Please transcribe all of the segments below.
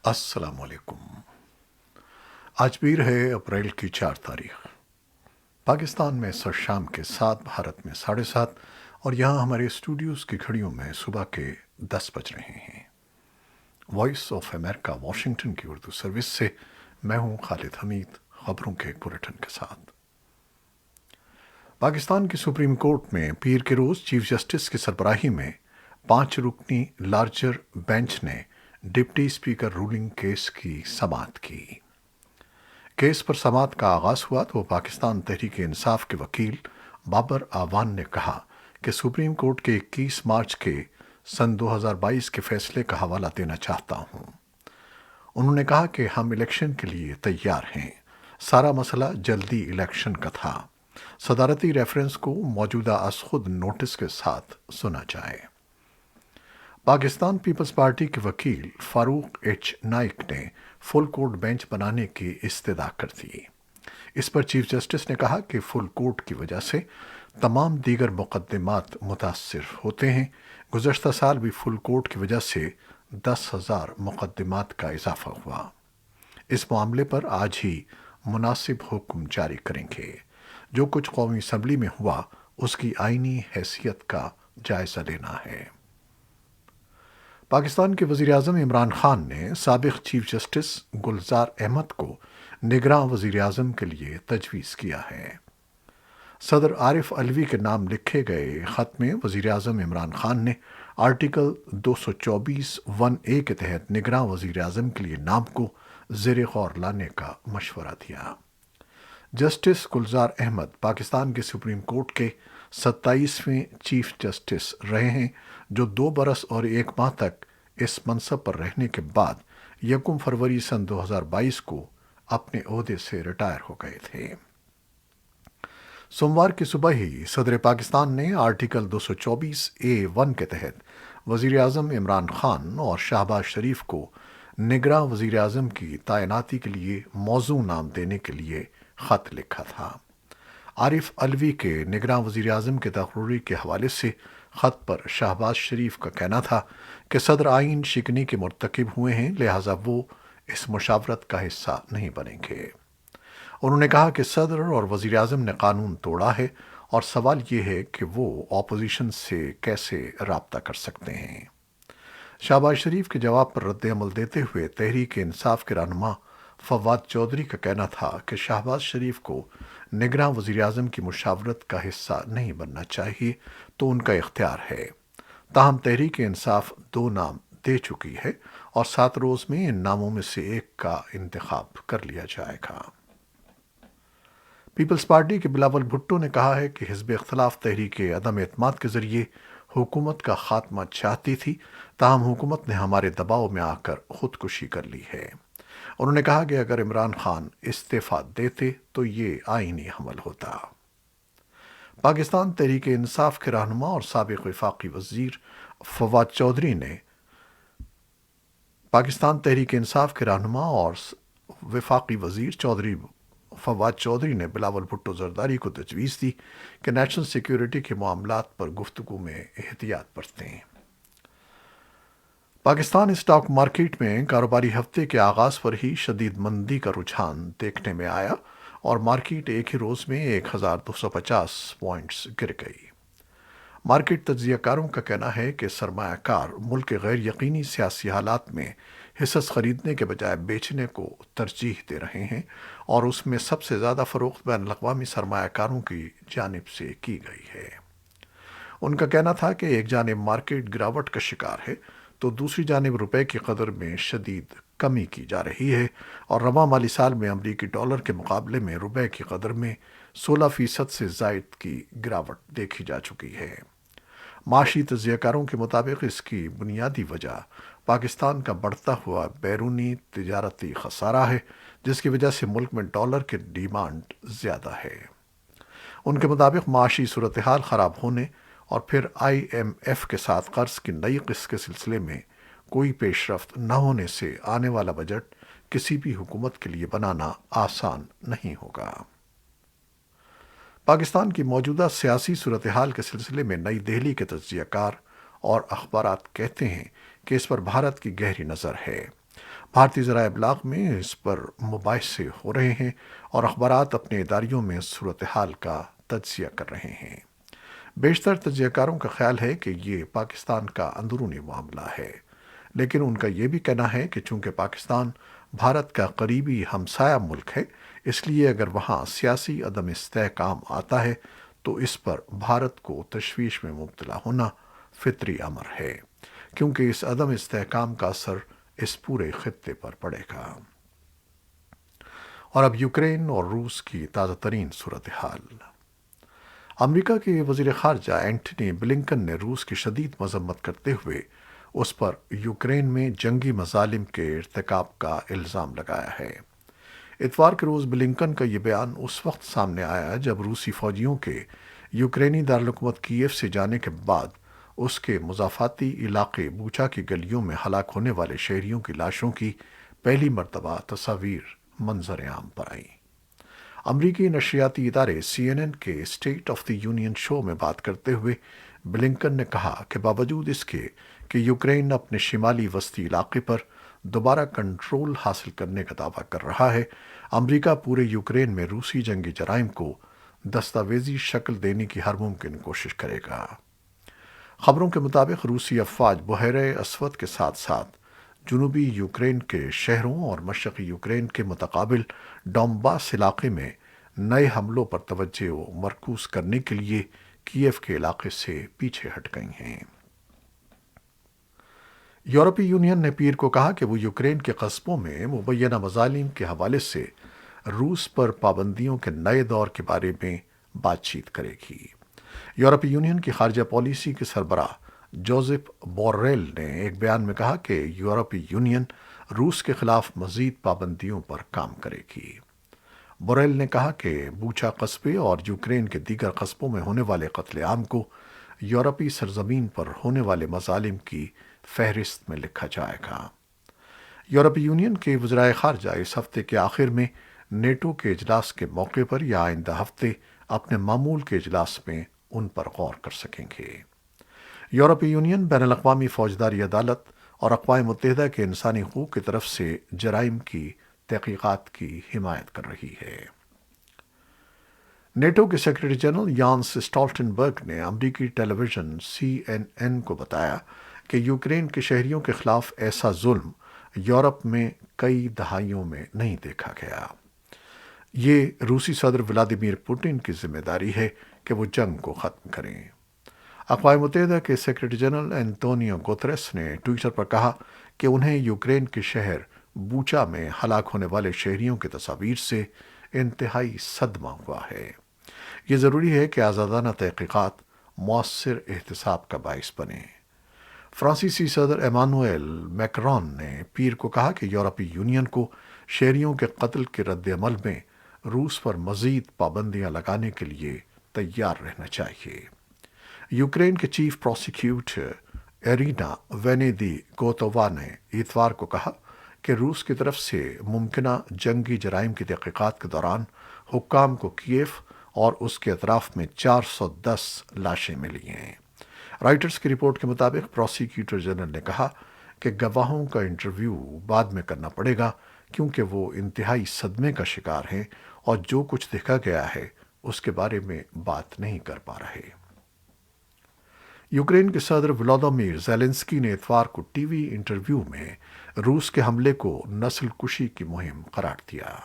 السلام علیکم۔ آج پیر ہے اپریل کی 4 تاریخ۔ پاکستان میں سر شام کے 7، بھارت میں 7:30، اور یہاں ہمارے اسٹوڈیوز کی گھڑیوں میں صبح کے 10 بج رہے ہیں۔ وائس آف امریکہ واشنگٹن کی اردو سروس سے میں ہوں خالد حمید، خبروں کے ایک بلیٹن کے ساتھ۔ پاکستان کی سپریم کورٹ میں پیر کے روز چیف جسٹس کی سربراہی میں 5 رکنی لارجر بینچ نے ڈپٹی اسپیکر رولنگ کیس کی سماعت کی۔ کیس پر سماعت کا آغاز ہوا تو پاکستان تحریک انصاف کے وکیل بابر اعوان نے کہا کہ سپریم کورٹ کے 21 مارچ کے سن 2022 کے فیصلے کا حوالہ دینا چاہتا ہوں۔ انہوں نے کہا کہ ہم الیکشن کے لیے تیار ہیں، سارا مسئلہ جلدی الیکشن کا تھا، صدارتی ریفرنس کو موجودہ از خود نوٹس کے ساتھ سنا جائے۔ پاکستان پیپلز پارٹی کے وکیل فاروق ایچ نائک نے فل کورٹ بینچ بنانے کی استدعا کر دی۔ اس پر چیف جسٹس نے کہا کہ فل کورٹ کی وجہ سے تمام دیگر مقدمات متاثر ہوتے ہیں۔ گزشتہ سال بھی فل کورٹ کی وجہ سے 10,000 مقدمات کا اضافہ ہوا۔ اس معاملے پر آج ہی مناسب حکم جاری کریں گے۔ جو کچھ قومی اسمبلی میں ہوا اس کی آئینی حیثیت کا جائزہ لینا ہے۔ پاکستان کے وزیراعظم عمران خان نے سابق چیف جسٹس گلزار احمد کو نگراں وزیراعظم کے لیے تجویز کیا ہے۔ صدر عارف علوی کے نام لکھے گئے خط میں وزیراعظم عمران خان نے آرٹیکل 224(1)(a) کے تحت نگراں وزیراعظم کے لیے نام کو زیر غور لانے کا مشورہ دیا۔ جسٹس گلزار احمد پاکستان کے سپریم کورٹ کے 27ویں چیف جسٹس رہے ہیں، جو 2 برس اور 1 ماہ تک اس منصب پر رہنے کے بعد 1 فروری سن 2022 کو اپنے عہدے سے ریٹائر ہو گئے تھے۔ سوموار کی صبح ہی صدر پاکستان نے آرٹیکل 224(a)(1) کے تحت وزیراعظم عمران خان اور شہباز شریف کو نگراں وزیراعظم کی تعیناتی کے لیے موزوں نام دینے کے لیے خط لکھا تھا۔ عارف علوی کے نگراں وزیراعظم کے تقرری کے حوالے سے خط پر شہباز شریف کا کہنا تھا کہ صدر آئین شکنی کے مرتکب ہوئے ہیں، لہٰذا وہ اس مشاورت کا حصہ نہیں بنیں گے۔ انہوں نے کہا کہ صدر اور وزیراعظم نے قانون توڑا ہے اور سوال یہ ہے کہ وہ اپوزیشن سے کیسے رابطہ کر سکتے ہیں۔ شہباز شریف کے جواب پر رد عمل دیتے ہوئے تحریک انصاف کے رہنما فواد چودھری کا کہنا تھا کہ شہباز شریف کو نگراں وزیراعظم کی مشاورت کا حصہ نہیں بننا چاہیے تو ان کا اختیار ہے، تاہم تحریک انصاف 2 نام دے چکی ہے اور 7 روز میں ان ناموں میں سے ایک کا انتخاب کر لیا جائے گا۔ پیپلز پارٹی کے بلاول بھٹو نے کہا ہے کہ حزب اختلاف تحریک عدم اعتماد کے ذریعے حکومت کا خاتمہ چاہتی تھی، تاہم حکومت نے ہمارے دباؤ میں آ کر خودکشی کر لی ہے۔ انہوں نے کہا کہ اگر عمران خان استعفیٰ دیتے تو یہ آئینی عمل ہوتا۔ پاکستان تحریک انصاف کے رہنما اور سابق وفاقی وزیر فواد چودھری نے پاکستان تحریک انصاف کے رہنما اور وفاقی وزیر فواد چودھری نے بلاول بھٹو زرداری کو تجویز دی کہ نیشنل سیکیورٹی کے معاملات پر گفتگو میں احتیاط برتیں۔ پاکستان اسٹاک مارکیٹ میں کاروباری ہفتے کے آغاز پر ہی شدید مندی کا رجحان دیکھنے میں آیا اور مارکیٹ ایک ہی روز میں 1250 پوائنٹس گر گئی۔ مارکیٹ تجزیہ کاروں کا کہنا ہے کہ سرمایہ کار ملک کے غیر یقینی سیاسی حالات میں حصص خریدنے کے بجائے بیچنے کو ترجیح دے رہے ہیں اور اس میں سب سے زیادہ فروخت بین الاقوامی سرمایہ کاروں کی جانب سے کی گئی ہے۔ ان کا کہنا تھا کہ ایک جانب مارکیٹ گراوٹ کا شکار ہے تو دوسری جانب روپے کی قدر میں شدید کمی کی جا رہی ہے اور رواں مالی سال میں امریکی ڈالر کے مقابلے میں روپے کی قدر میں 16% سے زائد کی گراوٹ دیکھی جا چکی ہے۔ معاشی تجزیہ کاروں کے مطابق اس کی بنیادی وجہ پاکستان کا بڑھتا ہوا بیرونی تجارتی خسارہ ہے، جس کی وجہ سے ملک میں ڈالر کی ڈیمانڈ زیادہ ہے۔ ان کے مطابق معاشی صورتحال خراب ہونے اور پھر IMF کے ساتھ قرض کی نئی قسط کے سلسلے میں کوئی پیش رفت نہ ہونے سے آنے والا بجٹ کسی بھی حکومت کے لیے بنانا آسان نہیں ہوگا۔ پاکستان کی موجودہ سیاسی صورتحال کے سلسلے میں نئی دہلی کے تجزیہ کار اور اخبارات کہتے ہیں کہ اس پر بھارت کی گہری نظر ہے۔ بھارتی ذرائع ابلاغ میں اس پر مباحثے ہو رہے ہیں اور اخبارات اپنے اداریوں میں صورتحال کا تجزیہ کر رہے ہیں۔ بیشتر تجزیہ کاروں کا خیال ہے کہ یہ پاکستان کا اندرونی معاملہ ہے، لیکن ان کا یہ بھی کہنا ہے کہ چونکہ پاکستان بھارت کا قریبی ہمسایہ ملک ہے، اس لیے اگر وہاں سیاسی عدم استحکام آتا ہے تو اس پر بھارت کو تشویش میں مبتلا ہونا فطری امر ہے، کیونکہ اس عدم استحکام کا اثر اس پورے خطے پر پڑے گا۔ اور اب یوکرین اور روس کی تازہ ترین صورتحال۔ امریکہ کے وزیر خارجہ اینٹنی بلنکن نے روس کی شدید مذمت کرتے ہوئے اس پر یوکرین میں جنگی مظالم کے ارتکاب کا الزام لگایا ہے۔ اتوار کے روز بلنکن کا یہ بیان اس وقت سامنے آیا جب روسی فوجیوں کے یوکرینی دارالحکومت کیف سے جانے کے بعد اس کے مضافاتی علاقے بوچا کی گلیوں میں ہلاک ہونے والے شہریوں کی لاشوں کی پہلی مرتبہ تصاویر منظر عام پر آئیں۔ امریکی نشریاتی ادارے سی این این کے اسٹیٹ آف دی یونین شو میں بات کرتے ہوئے بلنکن نے کہا کہ باوجود اس کے کہ یوکرین اپنے شمالی وسطی علاقے پر دوبارہ کنٹرول حاصل کرنے کا دعویٰ کر رہا ہے، امریکہ پورے یوکرین میں روسی جنگی جرائم کو دستاویزی شکل دینے کی ہر ممکن کوشش کرے گا۔ خبروں کے مطابق روسی افواج بحیرہ اسود کے ساتھ ساتھ جنوبی یوکرین کے شہروں اور مشرقی یوکرین کے متقابل ڈونباس علاقے میں نئے حملوں پر توجہ مرکوز کرنے کے لیے کیف کے علاقے سے پیچھے ہٹ گئی ہیں۔ یورپی یونین نے پیر کو کہا کہ وہ یوکرین کے قصبوں میں مبینہ مظالم کے حوالے سے روس پر پابندیوں کے نئے دور کے بارے میں بات چیت کرے گی۔ یورپی یونین کی خارجہ پالیسی کے سربراہ جوزف بورریل نے ایک بیان میں کہا کہ یورپی یونین روس کے خلاف مزید پابندیوں پر کام کرے گی۔ بوریل نے کہا کہ بوچا قصبے اور یوکرین کے دیگر قصبوں میں ہونے والے قتل عام کو یورپی سرزمین پر ہونے والے مظالم کی فہرست میں لکھا جائے گا۔ یورپی یونین کے وزرائے خارجہ اس ہفتے کے آخر میں نیٹو کے اجلاس کے موقع پر یا آئندہ ہفتے اپنے معمول کے اجلاس میں ان پر غور کر سکیں گے۔ یورپی یونین بین الاقوامی فوجداری عدالت اور اقوام متحدہ کے انسانی حقوق کی طرف سے جرائم کی تحقیقات کی حمایت کر رہی ہے۔ نیٹو کے سیکرٹری جنرل یانس اسٹالٹنبرگ نے امریکی ٹیلی ویژن سی این این کو بتایا کہ یوکرین کے شہریوں کے خلاف ایسا ظلم یورپ میں کئی دہائیوں میں نہیں دیکھا گیا۔ یہ روسی صدر ولادیمیر پوٹن کی ذمہ داری ہے کہ وہ جنگ کو ختم کریں۔ اقوام متحدہ کے سیکرٹری جنرل اینٹونیو گوتریس نے ٹویٹر پر کہا کہ انہیں یوکرین کے شہر بوچا میں ہلاک ہونے والے شہریوں کی تصاویر سے انتہائی صدمہ ہوا ہے۔ یہ ضروری ہے کہ آزادانہ تحقیقات مؤثر احتساب کا باعث بنیں۔ فرانسیسی صدر ایمانوئل میکرون نے پیر کو کہا کہ یورپی یونین کو شہریوں کے قتل کے رد عمل میں روس پر مزید پابندیاں لگانے کے لیے تیار رہنا چاہیے۔ یوکرین کے چیف پروسیکیوٹر ایرینا وینیدی گوتووا نے اتوار کو کہا کہ روس کی طرف سے ممکنہ جنگی جرائم کی تحقیقات کے دوران حکام کو کیف اور اس کے اطراف میں 410 لاشیں ملی ہیں۔ رائٹرز کی رپورٹ کے مطابق پروسیکیوٹر جنرل نے کہا کہ گواہوں کا انٹرویو بعد میں کرنا پڑے گا کیونکہ وہ انتہائی صدمے کا شکار ہیں اور جو کچھ دیکھا گیا ہے اس کے بارے میں بات نہیں کر پا رہے۔ یوکرین کے صدر ولادیمیر زیلنسکی نے اتوار کو ٹی وی انٹرویو میں روس کے حملے کو نسل کشی کی مہم قرار دیا۔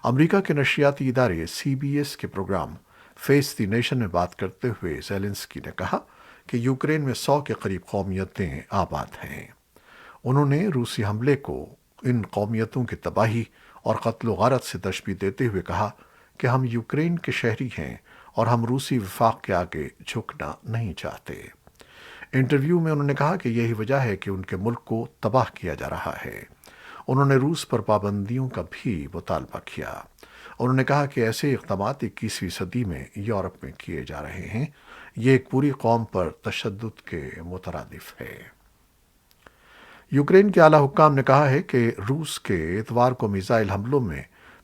امریکہ کے نشریاتی ادارے سی بی ایس کے پروگرام فیس دی نیشن میں بات کرتے ہوئے زیلنسکی نے کہا کہ یوکرین میں 100 کے قریب قومیتیں آباد ہیں۔ انہوں نے روسی حملے کو ان قومیتوں کی تباہی اور قتل و غارت سے تشبیہ دیتے ہوئے کہا کہ ہم یوکرین کے شہری ہیں اور ہم روسی وفاق کے آگے جھکنا نہیں چاہتے۔ انٹرویو میں انہوں نے کہا کہ یہی وجہ ہے کہ ان کے ملک کو تباہ کیا جا رہا ہے۔ انہوں نے روس پر پابندیوں کا بھی مطالبہ کیا۔ انہوں نے کہا کہ ایسے اقدامات 21ویں صدی میں یورپ میں کیے جا رہے ہیں، یہ ایک پوری قوم پر تشدد کے مترادف ہے۔ یوکرین کے اعلیٰ حکام نے کہا ہے کہ روس کے اتوار کو میزائل حملوں میں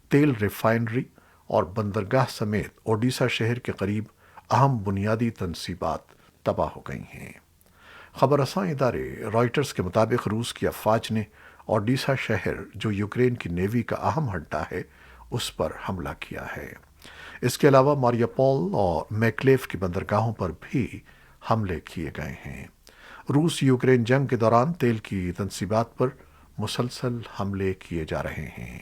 تیل ریفائنری اور بندرگاہ سمیت اوڈیشہ شہر کے قریب اہم بنیادی تنصیبات تباہ ہو گئی ہیں۔ خبر رساں ادارے رائٹرز کے مطابق روس کی افواج نے اور ڈیسا شہر جو یوکرین کی نیوی کا اہم اڈہ ہے اس پر حملہ کیا ہے۔ اس کے علاوہ ماریاپول اور میکلیف کی بندرگاہوں پر بھی حملے کیے گئے ہیں۔ روس یوکرین جنگ کے دوران تیل کی تنصیبات پر مسلسل حملے کیے جا رہے ہیں۔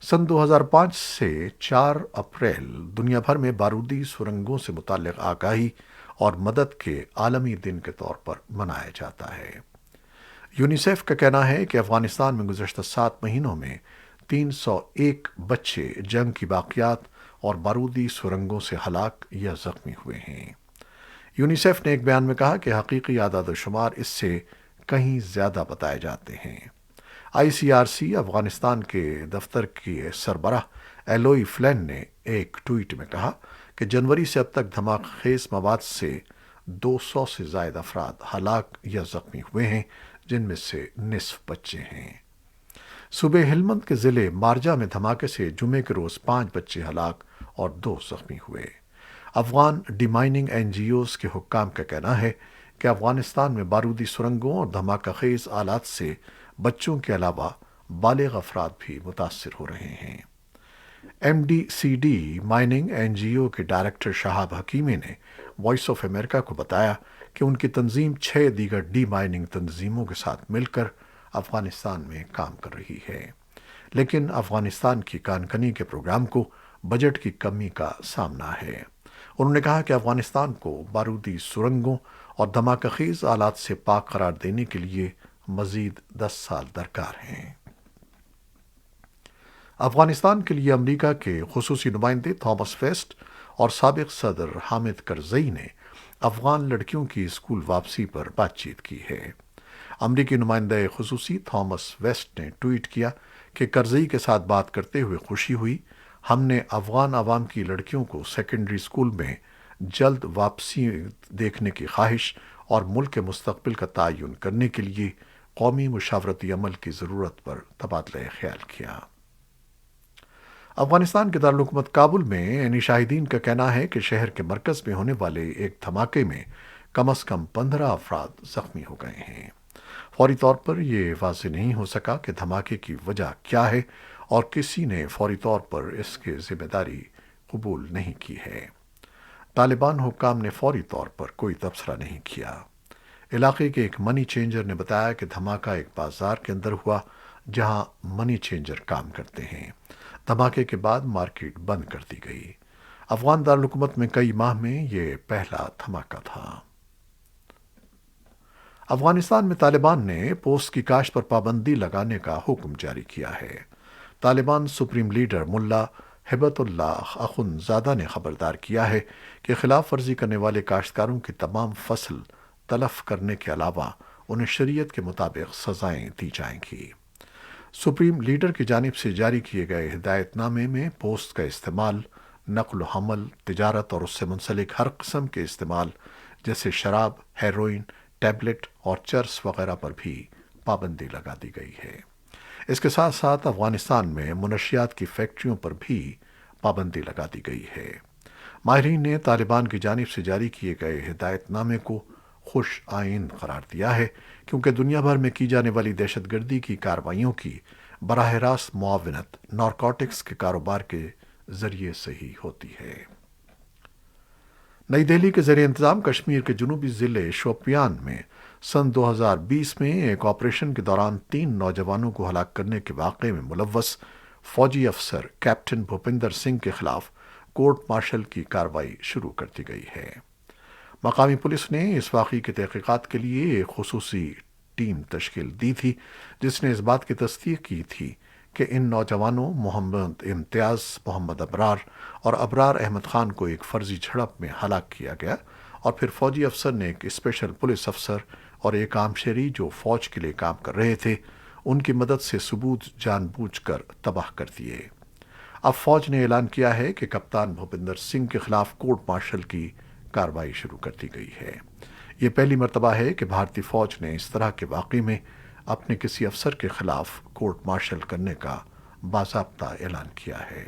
سن 2005 سے 4 اپریل دنیا بھر میں بارودی سرنگوں سے متعلق آگاہی اور مدد کے عالمی دن کے طور پر منایا جاتا ہے۔ یونیسیف کا کہنا ہے کہ افغانستان میں گزشتہ 7 مہینوں میں 301 بچے جنگ کی باقیات اور بارودی سرنگوں سے ہلاک یا زخمی ہوئے ہیں۔ یونیسیف نے ایک بیان میں کہا کہ حقیقی اعداد و شمار اس سے کہیں زیادہ بتائے جاتے ہیں۔ آئی سی آر سی افغانستان کے دفتر کی سربراہ ایلوئی فلین نے ایک ٹویٹ میں کہا کہ جنوری سے اب تک دھماکہ خیز مواد سے 200 سے زائد افراد ہلاک یا زخمی ہوئے ہیں، جن میں سے نصف بچے ہیں۔ صوبے ہلمند کے ضلع مارجا میں دھماکے سے جمعے کے روز 5 بچے ہلاک اور 2 زخمی ہوئے۔ Afghan D mining N G Os کے حکام کا کہنا ہے کہ افغانستان میں بارودی سرنگوں اور دھماکہ خیز آلات سے بچوں کے علاوہ بالغ افراد بھی متاثر ہو رہے ہیں۔ M D C D mining N G O کے ڈائریکٹر شہاب حکیمی نے وائس آف امریکہ کو بتایا کہ ان کی تنظیم 6 دیگر ڈی مائننگ تنظیموں کے ساتھ مل کر افغانستان میں کام کر رہی ہے، لیکن افغانستان کی کان کنی کے پروگرام کو بجٹ کی کمی کا سامنا ہے۔ انہوں نے کہا کہ افغانستان کو بارودی سرنگوں اور دھماکہ خیز آلات سے پاک قرار دینے کے لیے مزید 10 سال درکار ہیں۔ افغانستان کے لیے امریکہ کے خصوصی نمائندے تھامس ویسٹ اور سابق صدر حامد کرزئی نے افغان لڑکیوں کی اسکول واپسی پر بات چیت کی ہے۔ امریکی نمائندہ خصوصی تھامس ویسٹ نے ٹویٹ کیا کہ کرزئی کے ساتھ بات کرتے ہوئے خوشی ہوئی۔ ہم نے افغان عوام کی لڑکیوں کو سیکنڈری اسکول میں جلد واپسی دیکھنے کی خواہش اور ملک کے مستقبل کا تعین کرنے کے لیے قومی مشاورتی عمل کی ضرورت پر تبادلہ خیال کیا۔ افغانستان کے دارالحکومت کابل میں عینی شاہدین کا کہنا ہے کہ شہر کے مرکز میں ہونے والے ایک دھماکے میں کم از کم 15 افراد زخمی ہو گئے ہیں۔ فوری طور پر یہ واضح نہیں ہو سکا کہ دھماکے کی وجہ کیا ہے اور کسی نے فوری طور پر اس کی ذمہ داری قبول نہیں کی ہے۔ طالبان حکام نے فوری طور پر کوئی تبصرہ نہیں کیا۔ علاقے کے ایک منی چینجر نے بتایا کہ دھماکہ ایک بازار کے اندر ہوا جہاں منی چینجر کام کرتے ہیں۔ دھماکے کے بعد مارکیٹ بند کر دی گئی۔ افغان دارالحکومت میں کئی ماہ میں یہ پہلا دھماکہ تھا۔ افغانستان میں طالبان نے پوست کی کاشت پر پابندی لگانے کا حکم جاری کیا ہے۔ طالبان سپریم لیڈر ملا ہیبت اللہ اخند زادہ نے خبردار کیا ہے کہ خلاف ورزی کرنے والے کاشتکاروں کی تمام فصل تلف کرنے کے علاوہ انہیں شریعت کے مطابق سزائیں دی جائیں گی۔ سپریم لیڈر کی جانب سے جاری کیے گئے ہدایت نامے میں پوست کا استعمال، نقل و حمل، تجارت اور اس سے منسلک ہر قسم کے استعمال جیسے شراب، ہیروئن، ٹیبلٹ اور چرس وغیرہ پر بھی پابندی لگا دی گئی ہے۔ اس کے ساتھ ساتھ افغانستان میں منشیات کی فیکٹریوں پر بھی پابندی لگا دی گئی ہے۔ ماہرین نے طالبان کی جانب سے جاری کیے گئے ہدایت نامے کو خوش آئین قرار دیا ہے کیونکہ دنیا بھر میں کی جانے والی دہشت گردی کی کارروائیوں کی براہ راست معاونت نارکوٹکس کے کاروبار کے ذریعے سے ہی ہوتی ہے۔ نئی دہلی کے زیر انتظام کشمیر کے جنوبی ضلع شوپیان میں سن 2020 میں ایک آپریشن کے دوران 3 نوجوانوں کو ہلاک کرنے کے واقعے میں ملوث فوجی افسر کیپٹن بھوپندر سنگھ کے خلاف کورٹ مارشل کی کارروائی شروع کر دی گئی ہے۔ مقامی پولیس نے اس واقعے کی تحقیقات کے لیے ایک خصوصی ٹیم تشکیل دی تھی جس نے اس بات کی تصدیق کی تھی کہ ان نوجوانوں محمد امتیاز، محمد ابرار اور ابرار احمد خان کو ایک فرضی جھڑپ میں ہلاک کیا گیا اور پھر فوجی افسر نے ایک اسپیشل پولیس افسر اور ایک عام شہری جو فوج کے لیے کام کر رہے تھے ان کی مدد سے ثبوت جان بوجھ کر تباہ کر دیے۔ اب فوج نے اعلان کیا ہے کہ کپتان بھوپندر سنگھ کے خلاف کورٹ مارشل کی کارروائی شروع کر دی گئی ہے۔ یہ پہلی مرتبہ ہے کہ بھارتی فوج نے اس طرح کے واقعے میں اپنے کسی افسر کے خلاف کورٹ مارشل کرنے کا باضابطہ اعلان کیا ہے۔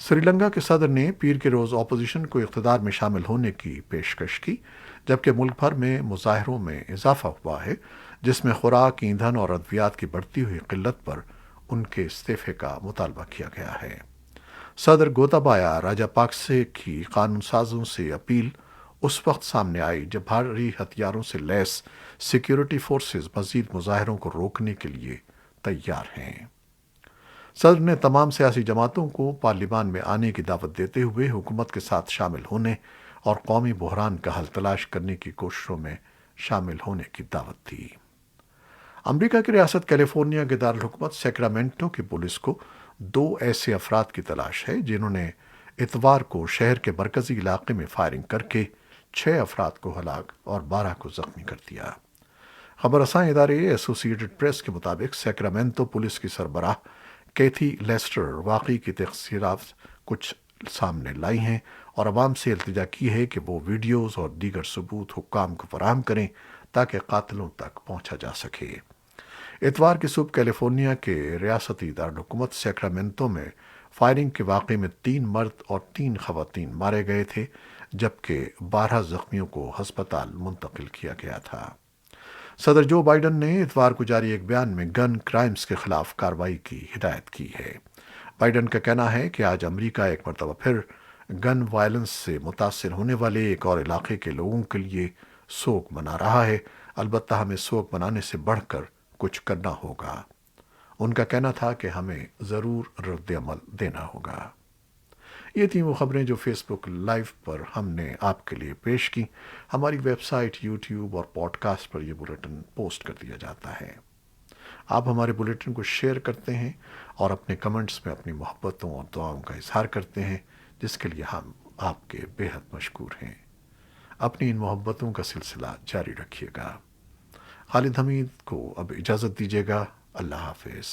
سری لنکا کے صدر نے پیر کے روز اپوزیشن کو اقتدار میں شامل ہونے کی پیشکش کی، جبکہ ملک بھر میں مظاہروں میں اضافہ ہوا ہے، جس میں خوراک، ایندھن اور ادویات کی بڑھتی ہوئی قلت پر ان کے استعفے کا مطالبہ کیا گیا ہے۔ صدر گوتابایا راجاپاکسے کی قانون سازوں سے اپیل اس وقت سامنے آئی جب بھاری ہتھیاروں سے لیس سیکیورٹی فورسز مزید مظاہروں کو روکنے کے لیے تیار ہیں۔ صدر نے تمام سیاسی جماعتوں کو پارلیمان میں آنے کی دعوت دیتے ہوئے حکومت کے ساتھ شامل ہونے اور قومی بحران کا حل تلاش کرنے کی کوششوں میں شامل ہونے کی دعوت دی۔ امریکہ کی ریاست کیلیفورنیا کے دارالحکومت سیکرامنٹو کی پولیس کو دو ایسے افراد کی تلاش ہے جنہوں نے اتوار کو شہر کے مرکزی علاقے میں فائرنگ کر کے 6 افراد کو ہلاک اور 12 کو زخمی کر دیا۔ خبر رساں ادارے ایسوسی ایٹڈ پریس کے مطابق سیکرامنٹو پولیس کی سربراہ کیتھی لیسٹر واقعی کی تفصیلات کچھ سامنے لائی ہیں اور عوام سے التجا کی ہے کہ وہ ویڈیوز اور دیگر ثبوت حکام کو فراہم کریں تاکہ قاتلوں تک پہنچا جا سکے۔ اتوار کی صبح کیلیفورنیا کے ریاستی دارالحکومت سیکرامنٹو میں فائرنگ کے واقعے میں 3 مرد اور 3 خواتین مارے گئے تھے، جبکہ 12 زخمیوں کو ہسپتال منتقل کیا گیا تھا۔ صدر جو بائیڈن نے اتوار کو جاری ایک بیان میں گن کرائمز کے خلاف کارروائی کی ہدایت کی ہے۔ بائیڈن کا کہنا ہے کہ آج امریکہ ایک مرتبہ پھر گن وائلنس سے متاثر ہونے والے ایک اور علاقے کے لوگوں کے لیے سوگ منا رہا ہے، البتہ ہمیں سوگ منانے سے بڑھ کر کچھ کرنا ہوگا۔ ان کا کہنا تھا کہ ہمیں ضرور رد عمل دینا ہوگا۔ یہ تھیں وہ خبریں جو فیس بک لائیو پر ہم نے آپ کے لیے پیش کی۔ ہماری ویب سائٹ، یوٹیوب اور پوڈ کاسٹ پر یہ بلیٹن پوسٹ کر دیا جاتا ہے۔ آپ ہمارے بلیٹن کو شیئر کرتے ہیں اور اپنے کمنٹس میں اپنی محبتوں اور دعاؤں کا اظہار کرتے ہیں، جس کے لیے ہم آپ کے بے حد مشکور ہیں۔ اپنی ان محبتوں کا سلسلہ جاری رکھیے گا۔ خالد حمید کو اب اجازت دیجیے گا۔ اللہ حافظ۔